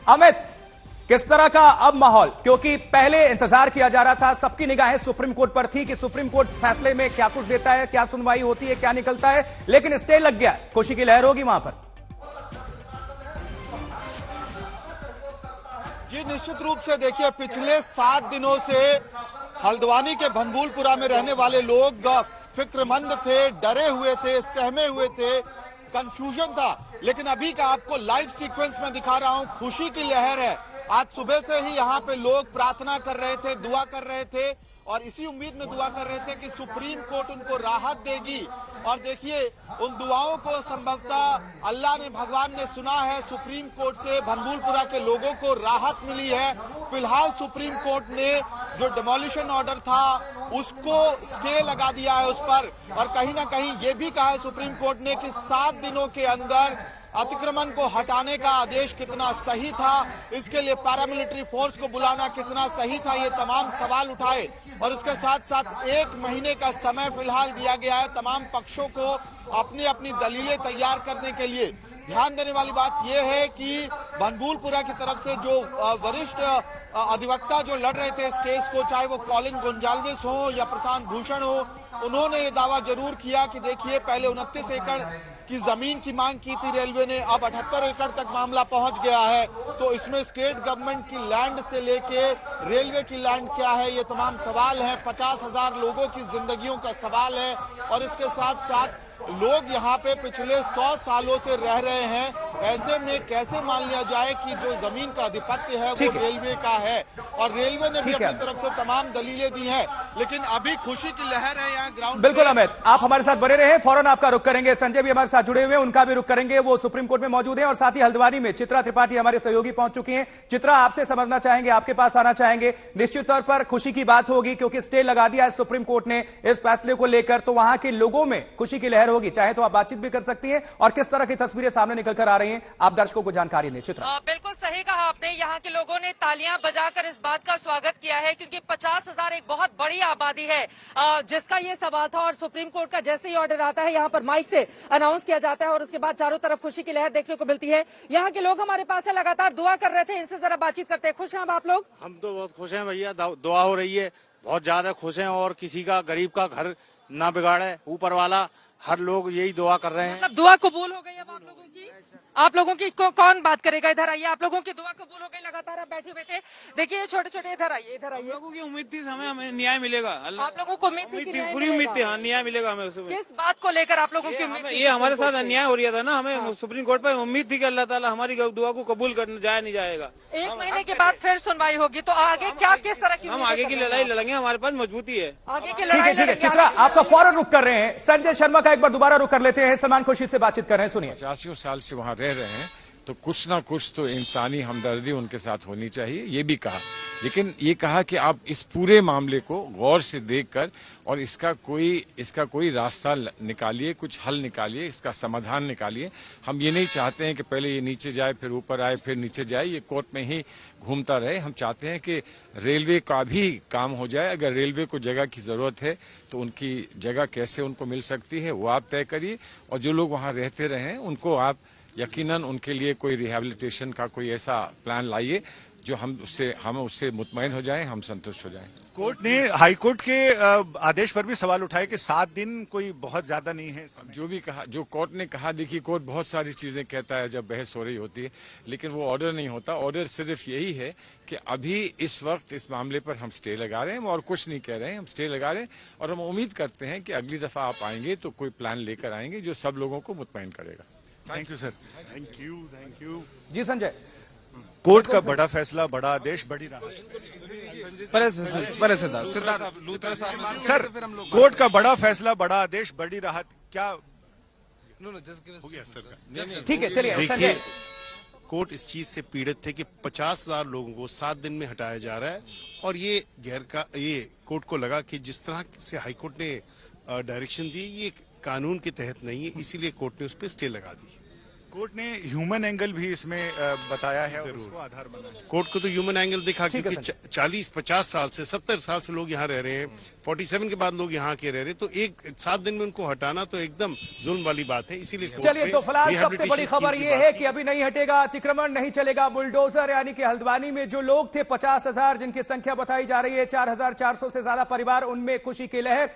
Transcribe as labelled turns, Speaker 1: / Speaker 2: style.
Speaker 1: अमित, किस तरह का अब माहौल, क्योंकि पहले इंतजार किया जा रहा था, सबकी निगाहें सुप्रीम कोर्ट पर थी कि सुप्रीम कोर्ट फैसले में क्या कुछ देता है, क्या सुनवाई होती है, क्या निकलता है, लेकिन स्टे लग गया। खुशी की लहर होगी वहां पर।
Speaker 2: जी निश्चित रूप से देखिए, पिछले 7 दिनों से हल्द्वानी के भनभूलपुरा में रहने वाले लोग फिक्रमंद थे, डरे हुए थे, सहमे हुए थे, कंफ्यूजन था। लेकिन अभी का आपको लाइव सीक्वेंस में दिखा रहा हूं, खुशी की लहर है। आज सुबह से ही यहाँ पे लोग प्रार्थना कर रहे थे, दुआ कर रहे थे और इसी उम्मीद में दुआ कर रहे थे कि सुप्रीम कोर्ट उनको राहत देगी। और देखिए, उन दुआओं को संभवतः अल्लाह ने, भगवान ने सुना है। सुप्रीम कोर्ट से भनभूलपुरा के लोगों को राहत मिली है। फिलहाल सुप्रीम कोर्ट ने जो डिमोलिशन ऑर्डर था उसको स्टे लगा दिया है उस पर, और कहीं ना कहीं ये भी कहा है सुप्रीम कोर्ट ने कि 7 दिनों के अंदर अतिक्रमण को हटाने का आदेश कितना सही था, इसके लिए पैरामिलिट्री फोर्स को बुलाना कितना सही था, ये तमाम सवाल उठाए। और इसके साथ साथ 1 महीने का समय फिलहाल दिया गया है तमाम पक्षों को अपनी अपनी दलीलें तैयार करने के लिए। ध्यान देने वाली बात यह है कि भनभूलपुरा की तरफ से जो वरिष्ठ अधिवक्ता जो लड़ रहे थे इस केस को, चाहे वो कॉलिन गोंजाल्विस हो या प्रशांत भूषण हो, उन्होंने ये दावा जरूर किया कि देखिए, पहले 29 एकड़ की जमीन की मांग की थी रेलवे ने, अब 78 एकड़ तक मामला पहुंच गया है। तो इसमें स्टेट गवर्नमेंट की लैंड से लेके रेलवे की लैंड क्या है, ये तमाम सवाल हैं। 50,000 लोगों की जिंदगियों का सवाल है। और इसके साथ साथ लोग यहाँ पे पिछले 100 सालों से रह रहे हैं। ऐसे में कैसे मान लिया जाए कि जो जमीन का आधिपत्य है वो रेलवे का है, और रेलवे ने भी अपनी तरफ से तमाम दलीलें दी हैं। लेकिन अभी खुशी की लहर है यहाँ ग्राउंड।
Speaker 1: बिल्कुल अमित, आप हमारे साथ बने रहे, फौरन आपका रुख करेंगे। संजय भी हमारे साथ जुड़े हुए हैं, उनका भी रुख करेंगे, वो सुप्रीम कोर्ट में मौजूद है। और साथ ही हल्द्वानी में चित्रा त्रिपाठी हमारे सहयोगी पहुंच चुकी हैं। चित्रा, आपसे समझना चाहेंगे, आपके पास आना चाहेंगे। निश्चित तौर पर खुशी की बात होगी क्योंकि स्टे लगा दिया है सुप्रीम कोर्ट ने इस फैसले को लेकर, तो वहां के लोगों में खुशी की लहर होगी। चाहे तो आप बातचीत भी कर सकती हैं, और किस तरह की तस्वीरें सामने निकल कर आ रही हैं, आप दर्शकों को जानकारी दें। चित्रा,
Speaker 3: बिल्कुल सही कहा आपने। यहाँ के लोगों ने तालियां बजाकर इस बात का स्वागत किया है क्योंकि 50,000 एक बहुत बड़ी आबादी है जिसका ये सवाल था। और सुप्रीम कोर्ट का जैसे ही ऑर्डर आता है, यहाँ पर माइक से अनाउंस किया जाता है और उसके बाद चारों तरफ खुशी की लहर देखने को मिलती है। यहाँ के लोग हमारे पास है, लगातार दुआ कर रहे थे, इनसे जरा बातचीत करते हैं। खुश हैं आप लोग?
Speaker 4: हम तो बहुत खुश हैं भैया, दुआ हो रही है, बहुत ज्यादा खुश हैं। और किसी का, गरीब का घर ना बिगाड़े ऊपर वाला, हर लोग यही दुआ कर रहे हैं।
Speaker 3: मतलब दुआ कबूल हो गई अब आप लोगों की? आप लोगों की कौन बात करेगा? इधर आइए, आप लोगों की दुआ कबूल हो गई। लगातार आप बैठे बैठे देखिए, छोटे छोटे, इधर आइए, इधर आइए।
Speaker 4: लोगों की उम्मीद थी हमें न्याय मिलेगा।
Speaker 3: आप लोगों को उम्मीद थी,
Speaker 4: पूरी उम्मीद थी, हाँ न्याय मिलेगा हमें।
Speaker 3: किस बात को लेकर आप लोगों की उम्मीद थी?
Speaker 4: ये हमारे साथ अन्याय हो रहा था ना, हमें सुप्रीम कोर्ट पर उम्मीद थी कि अल्लाह ताला हमारी दुआ को कबूल करने जाया नहीं जाएगा।
Speaker 3: 1 महीने के बाद फिर सुनवाई होगी, तो आगे क्या, किस तरह की?
Speaker 4: हम आगे की लड़ाई लड़ेंगे, हमारे पास मजबूती है
Speaker 3: आगे की लड़ाई।
Speaker 1: ठीक है चित्रा, आपका फौरन रुख कर रहे हैं। संजय शर्मा का एक बार दोबारा रुख कर लेते हैं, सलमान खुर्शीद से बातचीत कर रहे हैं, सुनिए।
Speaker 5: 50 साल से वहां रह रहे हैं, तो कुछ ना कुछ तो इंसानी हमदर्दी उनके साथ होनी चाहिए, ये भी कहा। लेकिन ये कहा कि आप इस पूरे मामले को गौर से देखकर और इसका कोई रास्ता निकालिए, कुछ हल निकालिए, इसका समाधान निकालिए। हम ये नहीं चाहते हैं कि पहले ये नीचे जाए, फिर ऊपर आए, फिर नीचे जाए, ये कोर्ट में ही घूमता रहे। हम चाहते हैं कि रेलवे का भी काम हो जाए। अगर रेलवे को जगह की जरूरत है तो उनकी जगह कैसे उनको मिल सकती है वो आप तय करिए, और जो लोग वहाँ रहते रहे हैं उनको आप यकीनन उनके लिए कोई रिहैबिलिटेशन का कोई ऐसा प्लान लाइए जो हम उससे मुतमईन हो जाएं, हम संतुष्ट हो जाएं।
Speaker 6: कोर्ट ने हाई कोर्ट के आदेश पर भी सवाल उठाए कि 7 दिन कोई बहुत ज्यादा नहीं है।
Speaker 5: जो भी कहा, जो कोर्ट ने कहा, देखिए कोर्ट बहुत सारी चीजें कहता है जब बहस हो रही होती है, लेकिन वो ऑर्डर नहीं होता। ऑर्डर सिर्फ यही है कि अभी इस वक्त इस मामले पर हम स्टे लगा रहे हैं, और कुछ नहीं कह रहे हैं, हम स्टे लगा रहे हैं। और हम उम्मीद करते हैं कि अगली दफा आप आएंगे तो कोई प्लान लेकर आएंगे जो सब लोगों को मुतमईन करेगा।
Speaker 6: Thank you sir. Thank you.
Speaker 1: जी संजय,
Speaker 6: कोर्ट का बड़ा फैसला, बड़ा आदेश, बड़ी राहत। सर, कोर्ट का बड़ा फैसला, बड़ा आदेश, बड़ी राहत, क्या हो गया सर?
Speaker 1: ठीक है, चलिए
Speaker 7: देखिए, कोर्ट इस चीज से पीड़ित थे कि 50,000 लोगों को 7 दिन में हटाया जा रहा है, और ये ये कोर्ट को लगा कि जिस तरह से हाईकोर्ट ने डायरेक्शन दी, ये कानून के तहत नहीं है, इसीलिए कोर्ट ने उस पर स्टे लगा दी।
Speaker 6: कोर्ट ने ह्यूमन एंगल भी इसमें बताया है और उसको आधार बनाया।
Speaker 7: कोर्ट को तो ह्यूमन एंगल दिखा,
Speaker 1: ठीक है
Speaker 7: क्योंकि 40-50 साल से 70 साल से लोग यहाँ रह रहे हैं, 47 के बाद लोग यहाँ के रह रहे हैं, तो 7 दिन में उनको हटाना तो एकदम जुल्म वाली बात है। इसीलिए कोर्ट
Speaker 1: चलिए,
Speaker 7: ने
Speaker 1: तो फिलहाल सबसे
Speaker 7: rehabilitation
Speaker 1: बड़ी खबर
Speaker 7: scheme की
Speaker 1: यह
Speaker 7: बात
Speaker 1: है
Speaker 7: की।
Speaker 1: कि अभी नहीं हटेगा अतिक्रमण, नहीं चलेगा बुलडोजर, यानी कि हल्द्वानी में जो लोग थे 50,000 जिनकी संख्या बताई जा रही है, 4,400 से ज्यादा परिवार, उनमें खुशी की लहर।